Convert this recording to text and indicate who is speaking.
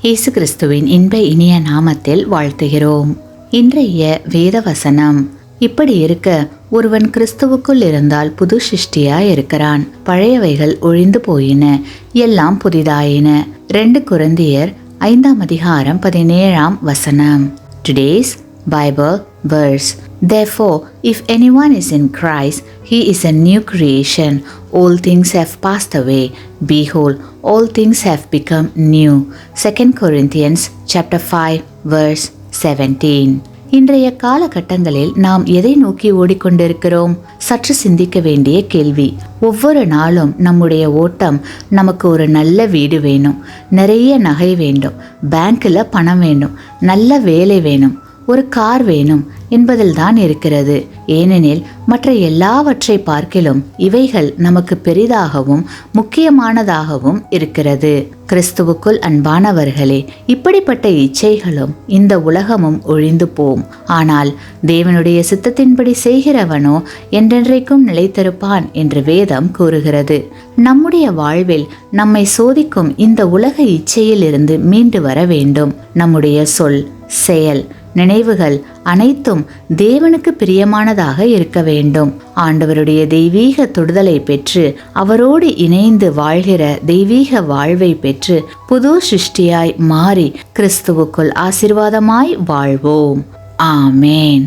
Speaker 1: இயேசு கிறிஸ்துவின் இன்ப இனிய நாமத்தில் வாழ்த்துகிறோம். இன்றைய வேத வசனம்: இப்படி இருக்க, ஒருவன் கிறிஸ்துவுக்குள் இருந்தால் புது சிருஷ்டியாய் இருக்கிறான். பழையவைகள் ஒழிந்து போயின, எல்லாம் புதிதாயின. 2 கொரிந்தியர் 5:17. Today's Bible verse: Therefore, if anyone is in Christ, he is a new creation. All things have passed away. Behold, all things have become new. 2 Corinthians chapter 5 verse 17. இன்றைய காலகட்டங்களில் நாம் எதை நோக்கி ஓடிக்கொண்டிருக்கிறோம்? சற்று சிந்திக்க வேண்டிய கேள்வி. ஒவ்வொரு நாளும் நம்முடைய ஓட்டம் நமக்கு ஒரு நல்ல வீடு வேணும், நிறைய நகை வேண்டும், பேங்க்ல பணம் வேணும், நல்ல வேலை வேணும், ஒரு கார் வேணும் என்பதில் தான் இருக்கிறது. ஏனெனில் மற்ற எல்லாவற்றை பார்க்கிலும் இவைகள் நமக்கு பெரிதாகவும் முக்கியமானதாகவும் இருக்கிறது. கிறிஸ்துவுக்குள் அன்பானவர்களே, இப்படிப்பட்ட இச்சைகளும் இந்த உலகமும் ஒழிந்து போம். ஆனால் தேவனுடைய சித்தத்தின்படி செய்கிறவனோ என்றென்றைக்கும் நிலைத்திருப்பான் என்று வேதம் கூறுகிறது. நம்முடைய வாழ்வில் நம்மை சோதிக்கும் இந்த உலக இச்சையில் இருந்து மீண்டு வர வேண்டும். நம்முடைய சொல், செயல், நினைவுகள் அனைத்தும் தேவனுக்கு பிரியமானதாக இருக்க வேண்டும். ஆண்டவருடைய தெய்வீக தொடுதலை பெற்று அவரோடு இணைந்து வாழ்கிற தெய்வீக வாழ்வை பெற்று புது சிருஷ்டியாய் மாறி கிறிஸ்துவுக்குள் ஆசீர்வாதமாய் வாழ்வோம். ஆமேன்.